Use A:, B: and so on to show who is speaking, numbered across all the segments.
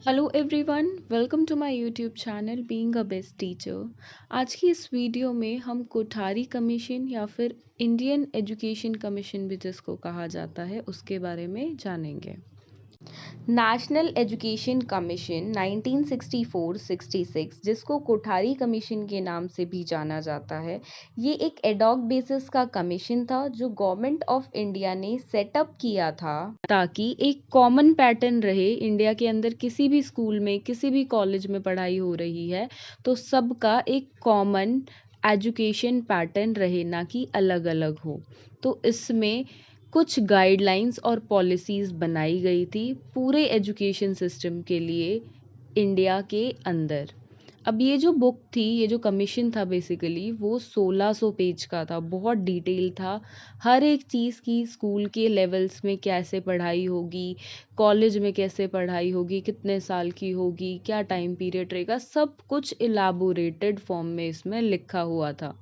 A: Hello everyone, welcome to my YouTube channel being a best teacher. आज की इस video में हम कोठारी कमीशन या फिर इंडियन एजुकेशन कमीशन भी जिसको कहा जाता है उसके बारे में जानेंगे। नेशनल एजुकेशन कमीशन 1964-66 जिसको कोठारी कमीशन के नाम से भी जाना जाता है, ये एक एडॉक बेसिस का कमीशन था जो गवर्नमेंट ऑफ इंडिया ने सेटअप किया था ताकि एक कॉमन पैटर्न रहे। इंडिया के अंदर किसी भी स्कूल में किसी भी कॉलेज में पढ़ाई हो रही है तो सबका एक कॉमन एजुकेशन पैटर्न रहे, ना कि अलग अलग हो। तो इसमें कुछ गाइडलाइंस और पॉलिसीज़ बनाई गई थी पूरे एजुकेशन सिस्टम के लिए इंडिया के अंदर। अब ये जो बुक थी, ये जो कमीशन था बेसिकली वो 1600 पेज का था, बहुत डिटेल था। हर एक चीज़ की स्कूल के लेवल्स में कैसे पढ़ाई होगी, कॉलेज में कैसे पढ़ाई होगी, कितने साल की होगी, क्या टाइम पीरियड रहेगा, सब कुछ इलाबोरेटेड फॉर्म में इसमें लिखा हुआ था,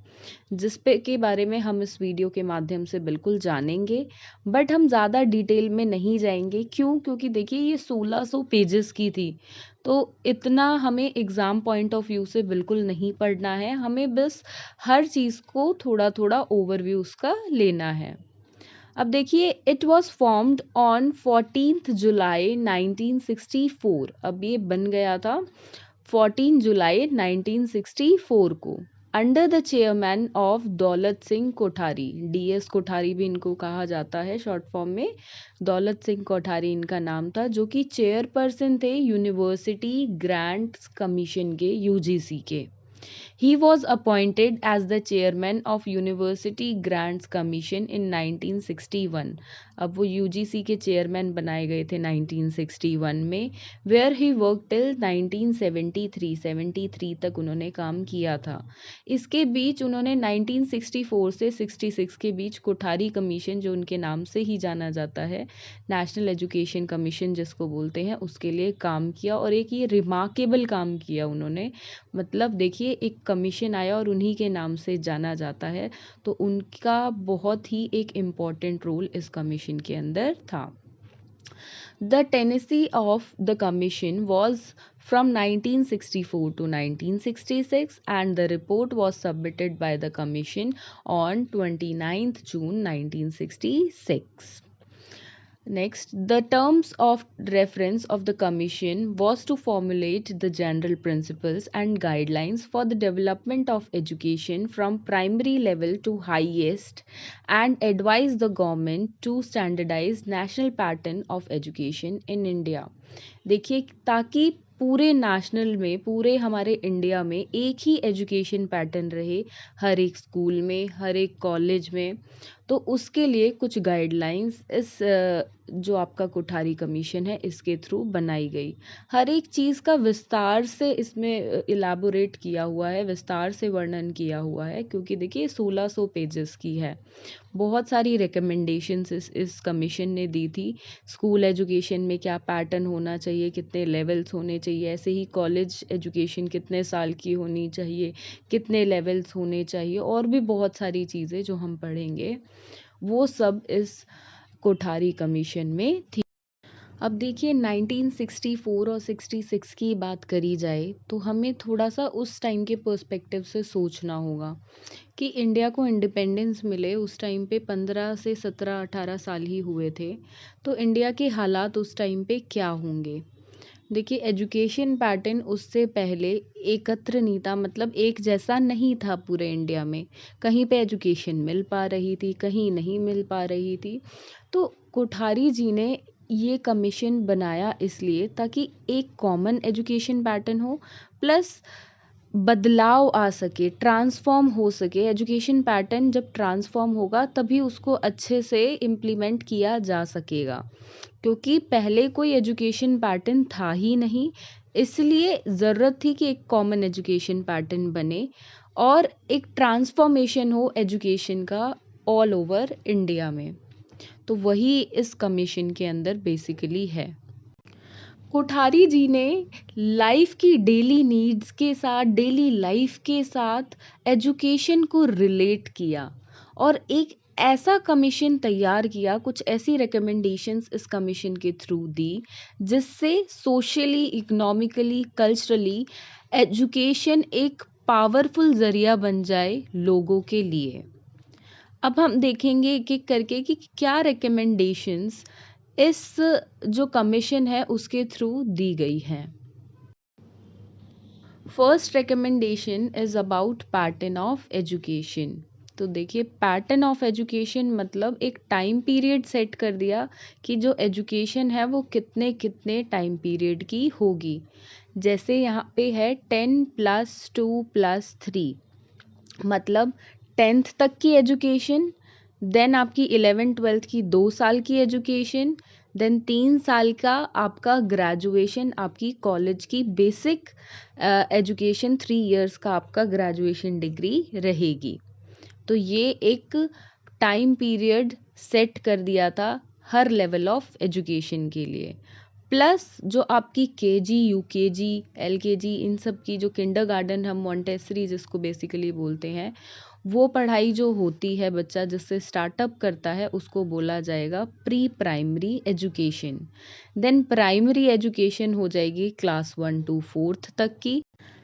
A: जिस पे के बारे में हम इस वीडियो के माध्यम से बिल्कुल जानेंगे। बट हम ज़्यादा डिटेल में नहीं जाएंगे। क्यों? क्योंकि देखिए ये 1600 पेजेस की थी, तो इतना हमें एग्ज़ाम पॉइंट ऑफ व्यू से बिल्कुल नहीं पढ़ना है। हमें बस हर चीज़ को थोड़ा थोड़ा ओवरव्यू उसका लेना है। अब देखिए, इट वॉज फॉर्म्ड ऑन 14 जुलाई 1964। अब ये बन गया था 14 जुलाई 1964 को, under the chairman of Daulat Singh Kothari. DS Kothari भी इनको कहा जाता है शॉर्ट फॉर्म में। दौलत सिंह कोठारी इनका नाम था, जो कि चेयरपर्सन थे यूनिवर्सिटी ग्रांट्स कमीशन के, यूजीसी के। He was appointed as the chairman of University Grants Commission in 1961। अब वो यूजीसी के चेयरमैन बनाए गए थे 1961 में। वेयर ही वर्क टिल 1973 तक उन्होंने काम किया था। इसके बीच उन्होंने 1964 से 66 के बीच कोठारी कमीशन, जो उनके नाम से ही जाना जाता है, नेशनल एजुकेशन कमीशन जिसको बोलते हैं, उसके लिए काम किया। और एक ये रिमार्केबल काम किया उन्होंने। मतलब देखिए, एक कमीशन आया और उन्हीं के नाम से जाना जाता है, तो उनका बहुत ही एक इम्पॉर्टेंट रोल इस कमीशन के अंदर था। The Tennessee of the commission was from 1964 to 1966 and the report was submitted by the commission on 29th June 1966. Next, the terms of reference of the Commission was to formulate the general principles and guidelines for the development of education from primary level to highest and advise the government to standardize national pattern of education in India। देखिए, ताकि पूरे national में, पूरे हमारे India में एक ही education pattern रहे, हर एक स्कूल में, हर एक कॉलेज में। तो उसके लिए कुछ गाइडलाइंस इस जो आपका कोठारी कमीशन है इसके थ्रू बनाई गई। हर एक चीज़ का विस्तार से इसमें इलाबोरेट किया हुआ है, विस्तार से वर्णन किया हुआ है, क्योंकि देखिए 1600 पेजेस की है। बहुत सारी रिकमेंडेशंस इस कमीशन ने दी थी। स्कूल एजुकेशन में क्या पैटर्न होना चाहिए, कितने लेवल्स होने चाहिए, ऐसे ही कॉलेज एजुकेशन कितने साल की होनी चाहिए, कितने लेवल्स होने चाहिए, और भी बहुत सारी चीज़ें जो हम पढ़ेंगे वो सब इस कोठारी कमीशन में थी। अब देखिए, 1964 और 66 की बात करी जाए तो हमें थोड़ा सा उस टाइम के पर्सपेक्टिव से सोचना होगा कि इंडिया को इंडिपेंडेंस मिले उस टाइम पे 15 से 17-18 साल ही हुए थे। तो इंडिया के हालात उस टाइम पे क्या होंगे? देखिए, एजुकेशन पैटर्न उससे पहले एकत्र नहीं था, मतलब एक जैसा नहीं था पूरे इंडिया में। कहीं पे एजुकेशन मिल पा रही थी, कहीं नहीं मिल पा रही थी। तो कोठारी जी ने ये कमीशन बनाया इसलिए ताकि एक कॉमन एजुकेशन पैटर्न हो, प्लस बदलाव आ सके, ट्रांसफॉर्म हो सके। एजुकेशन पैटर्न जब ट्रांसफॉर्म होगा तभी उसको अच्छे से इम्प्लीमेंट किया जा सकेगा, क्योंकि पहले कोई एजुकेशन पैटर्न था ही नहीं। इसलिए ज़रूरत थी कि एक कॉमन एजुकेशन पैटर्न बने और एक ट्रांसफॉर्मेशन हो एजुकेशन का ऑल ओवर इंडिया में। तो वही इस कमीशन के अंदर बेसिकली है। कोठारी जी ने लाइफ की डेली नीड्स के साथ, डेली लाइफ के साथ एजुकेशन को रिलेट किया और एक ऐसा कमीशन तैयार किया, कुछ ऐसी रिकमेंडेशंस इस कमीशन के थ्रू दी जिससे सोशली, इकोनॉमिकली, कल्चरली एजुकेशन एक पावरफुल ज़रिया बन जाए लोगों के लिए। अब हम देखेंगे एक-एक करके कि क्या रिकमेंडेशंस इस जो कमीशन है उसके थ्रू दी गई हैं। First recommendation is about pattern of education. तो देखिए, पैटर्न ऑफ एजुकेशन मतलब एक टाइम पीरियड सेट कर दिया कि जो एजुकेशन है वो कितने कितने टाइम पीरियड की होगी। जैसे यहाँ पे है 10+2+3, मतलब 10th तक की एजुकेशन, देन आपकी 11th-12th की 2 साल की एजुकेशन, देन 3 साल का आपका ग्रेजुएशन, आपकी कॉलेज की बेसिक एजुकेशन, 3 इयर्स का आपका ग्रेजुएशन डिग्री रहेगी। तो ये एक टाइम पीरियड सेट कर दिया था हर लेवल ऑफ एजुकेशन के लिए। प्लस जो आपकी केजी, यूकेजी, एलकेजी, इन सब की जो किंडरगार्टन, हम मॉन्टेसरी जिसको बेसिकली बोलते हैं, वो पढ़ाई जो होती है बच्चा जिससे स्टार्टअप करता है उसको बोला जाएगा pre primary education. Then primary education हो जाएगी क्लास 1 to 4th तक की,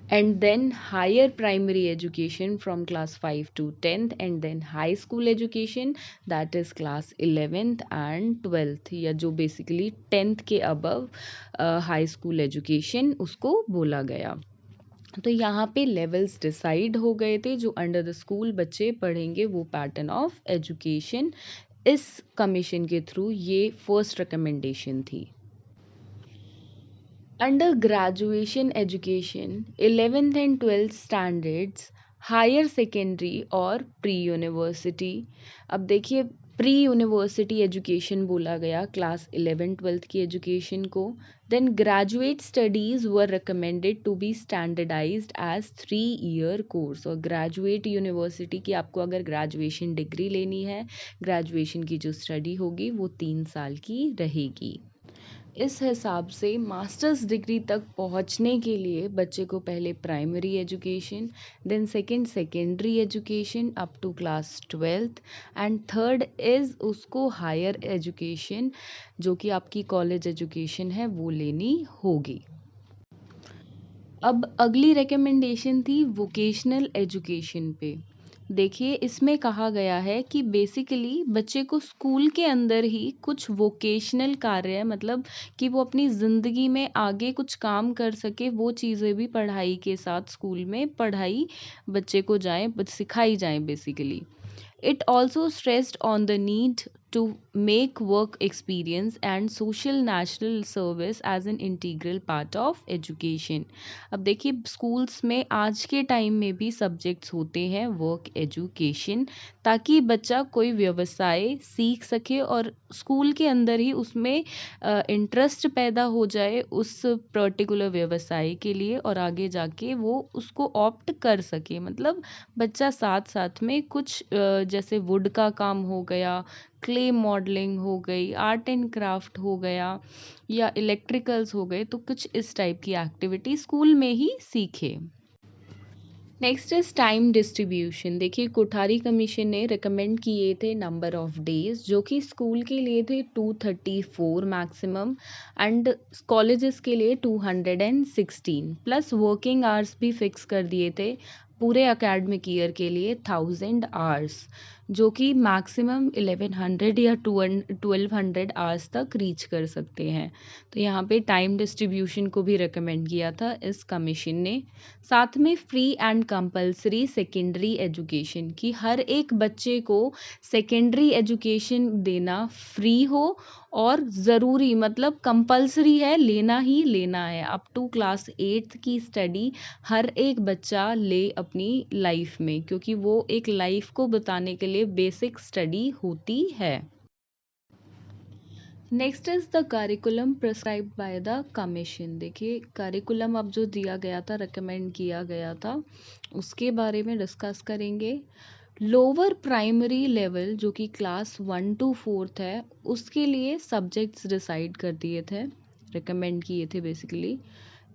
A: and then higher primary education from class 5 to 10th, and then high school education, that is class 11th and 12th, या जो basically 10th के above high school education उसको बोला गया। तो यहाँ पे लेवल्स डिसाइड हो गए थे जो अंडर द स्कूल बच्चे पढ़ेंगे, वो पैटर्न ऑफ एजुकेशन इस कमीशन के थ्रू ये फर्स्ट रिकमेंडेशन थी। Under graduation education 11th and 12th standards, higher secondary और प्री यूनिवर्सिटी। अब देखिए, प्री यूनिवर्सिटी एजुकेशन बोला गया क्लास 11-12th की एजुकेशन को। Then graduate studies were recommended to be standardized as 3-year course. और ग्रेजुएट यूनिवर्सिटी की आपको अगर ग्रेजुएशन डिग्री लेनी है, ग्रेजुएशन की जो स्टडी होगी वो 3 साल की रहेगी। इस हिसाब से मास्टर्स डिग्री तक पहुंचने के लिए बच्चे को पहले primary education, then second secondary education up to class 12th, and third is उसको हायर एजुकेशन जो कि आपकी कॉलेज एजुकेशन है वो लेनी होगी। अब अगली रिकमेंडेशन थी वोकेशनल एजुकेशन पे। देखिए, इसमें कहा गया है कि बेसिकली बच्चे को स्कूल के अंदर ही कुछ वोकेशनल कार्य, मतलब कि वो अपनी ज़िंदगी में आगे कुछ काम कर सके, वो चीज़ें भी पढ़ाई के साथ स्कूल में पढ़ाई बच्चे को सिखाई जाएँ basically. It also stressed on the need to make work experience and social national service as an integral part of education। अब देखिए, स्कूल्स में आज के टाइम में भी सब्जेक्ट्स होते हैं वर्क एजुकेशन, ताकि बच्चा कोई व्यवसाय सीख सके और स्कूल के अंदर ही उसमें इंटरेस्ट पैदा हो जाए उस पर्टिकुलर व्यवसाय के लिए, और आगे जाके वो उसको ऑप्ट कर सके। मतलब बच्चा साथ साथ में कुछ जैसे वुड का काम हो गया, क्ले मॉडलिंग हो गई, आर्ट एंड क्राफ्ट हो गया, या इलेक्ट्रिकल्स हो गए, तो कुछ इस टाइप की एक्टिविटी स्कूल में ही सीखे। Next is time distribution. देखिए, कोठारी कमीशन ने रिकमेंड किए थे नंबर ऑफ डेज जो कि स्कूल के लिए थे 234 मैक्सिमम, एंड कॉलेजेस के लिए 216, प्लस वर्किंग आवर्स भी फिक्स कर दिए थे पूरे अकेडमिक ईयर के लिए 1000 आवर्स, जो कि मैक्सिमम 1100 या 1200 आवर्स तक रीच कर सकते हैं। तो यहाँ पे टाइम डिस्ट्रीब्यूशन को भी रिकमेंड किया था इस कमीशन ने। साथ में free and compulsory secondary education, की हर एक बच्चे को सेकेंडरी एजुकेशन देना फ्री हो और ज़रूरी, मतलब कंपलसरी है, लेना ही लेना है। अप टू क्लास 8th की स्टडी हर एक बच्चा ले अपनी लाइफ में, क्योंकि वो एक लाइफ को बताने के लिए बेसिक स्टडी होती है। Next is the curriculum prescribed by the commission. देखिए, करिकुलम अब जो दिया गया था, रिकमेंड किया गया था, उसके बारे में डिस्कस करेंगे। लोअर प्राइमरी लेवल जो कि क्लास 1 to 4th है, उसके लिए सब्जेक्ट्स डिसाइड कर दिए थे, रिकमेंड किए थे बेसिकली।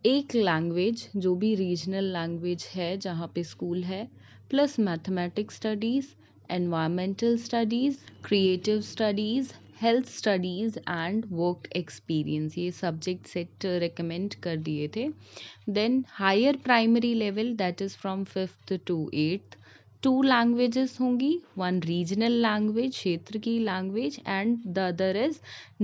A: एक लैंग्वेज जो भी रीजनल लैंग्वेज है जहाँ पे स्कूल है, plus mathematics studies, environmental studies, creative studies, health studies and work experience, ये subject set recommend कर दिए थे. Then higher primary level, that is from 5th to 8th, 2 languages होंगी, one regional language क्षेत्र की language and the other is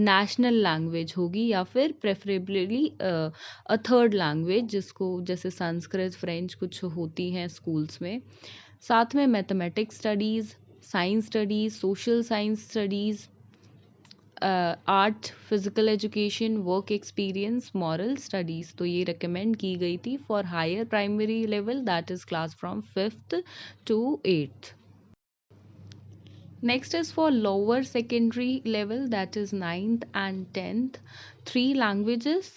A: national language होगी या फिर preferably a third language जिसको जैसे संस्कृत फ्रेंच कुछ होती हैं स्कूल्स में. साथ में mathematics studies, science studies, social science studies, art, physical education, work experience, moral studies. तो ये रिकमेंड की गई थी for higher primary level, that is class from 5th to 8th. Next is for lower secondary level, that is 9th and 10th, 3 languages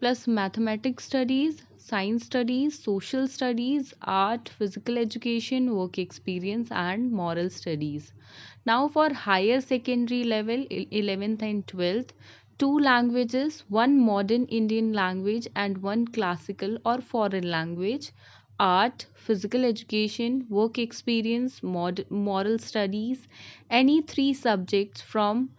A: plus mathematics studies, science studies, social studies, art, physical education, work experience and moral studies. Now for higher secondary level, 11th and 12th, 2 languages, 1 modern Indian language and 1 classical or foreign language, art, physical education, work experience, moral studies, any 3 subjects from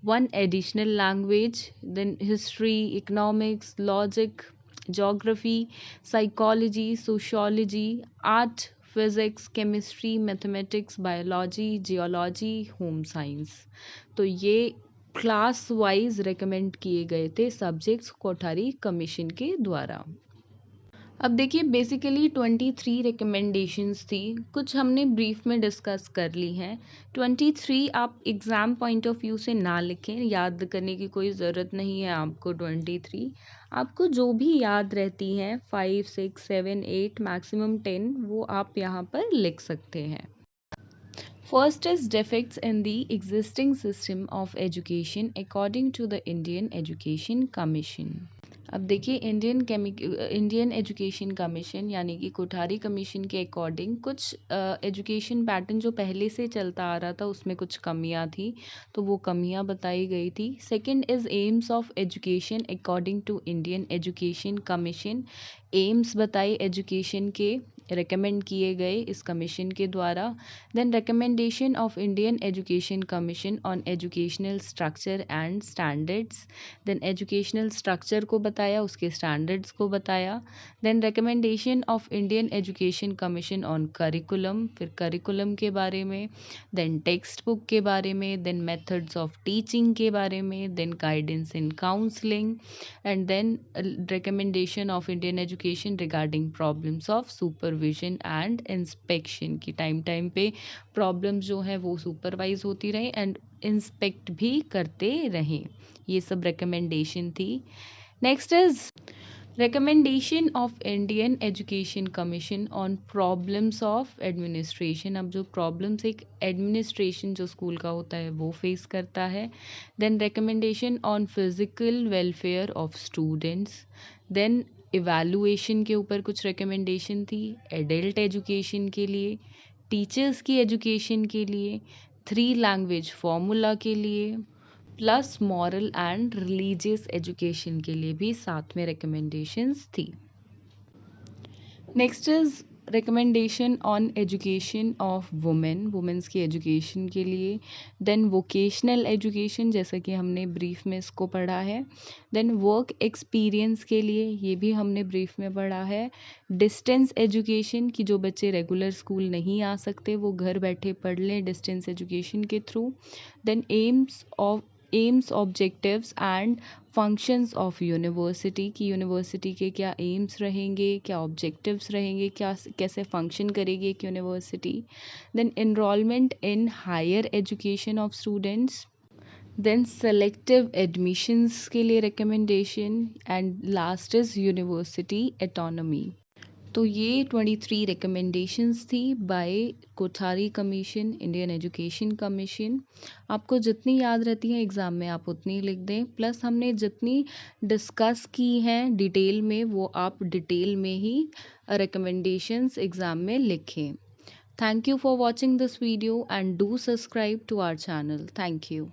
A: 1 additional language, then history, economics, logic, geography, psychology, sociology, art, physics, chemistry, mathematics, biology, geology, home science. तो ये class wise recommend किए गए थे subjects Kothari commission के द्वारा. अब देखिए basically 23 recommendations थी, कुछ हमने ब्रीफ में डिस्कस कर ली हैं. 23 आप एग्ज़ाम पॉइंट ऑफ व्यू से ना लिखें, याद करने की कोई ज़रूरत नहीं है आपको. 23 आपको जो भी याद रहती हैं 5, 6, 7, 8 मैक्सिमम 10 वो आप यहाँ पर लिख सकते हैं. First is defects in the existing system of education according to the Indian education commission. अब देखिए इंडियन एजुकेशन कमीशन यानी कि कोठारी कमीशन के अकॉर्डिंग कुछ एजुकेशन पैटर्न जो पहले से चलता आ रहा था उसमें कुछ कमियां थी, तो वो कमियां बताई गई थी. Second is aims of education according to Indian education commission. Aims बताए एजुकेशन के, रिकमेंड किए गए इस कमीशन के द्वारा. Then recommendation of Indian education commission on educational structure and standards. Then educational structure को बताया, उसके स्टैंडर्ड्स को बताया. Then recommendation of Indian education commission on curriculum, फिर करिकुलम के बारे में. देन टेक्स्ट बुक के बारे में. देन मेथड्स ऑफ टीचिंग के बारे में. Then guidance in counselling and then recommendation of Indian education regarding problems of supervision and inspection की टाइम टाइम पे प्रॉब्लम्स जो हैं वो सुपरवाइज होती रहें एंड इंस्पेक्ट भी करते रहें. ये सब रिकमेंडेशन थी. Next is recommendation of Indian education commission on problems of administration. अब जो प्रॉब्लम्स एक एडमिनिस्ट्रेशन जो स्कूल का होता है वो फेस करता है. Then recommendation on physical welfare of students. Then evaluation के ऊपर कुछ रिकमेंडेशन थी, एडल्ट एजुकेशन के लिए, टीचर्स की एजुकेशन के लिए, 3 लैंग्वेज फॉर्मूला के लिए, plus moral and religious education के लिए भी साथ में रिकमेंडेशंस थी. Next is recommendation on education of womens की एजुकेशन के लिए. देन वोकेशनल एजुकेशन, जैसा कि हमने ब्रीफ में इसको पढ़ा है. देन वर्क एक्सपीरियंस के लिए, ये भी हमने ब्रीफ में पढ़ा है. डिस्टेंस एजुकेशन की जो बच्चे रेगुलर स्कूल नहीं आ सकते वो घर बैठे पढ़ लें डिस्टेंस एजुकेशन के through. Then aims objectives and functions of university की यूनिवर्सिटी के क्या एम्स रहेंगे, क्या ऑब्जेक्टिव्स रहेंगे, क्या कैसे फंक्शन करेगी एक university. Then enrolment in higher education of students. Then selective admissions के लिए recommendation and last is university autonomy. तो ये 23 रिकमेंडेशंस थी by Kothari commission, Indian education commission. आपको जितनी याद रहती हैं एग्ज़ाम में आप उतनी लिख दें, प्लस हमने जितनी डिस्कस की हैं डिटेल में वो आप डिटेल में ही रिकमेंडेशंस एग्ज़ाम में लिखें. Thank you for watching this video and do subscribe to our channel. Thank you.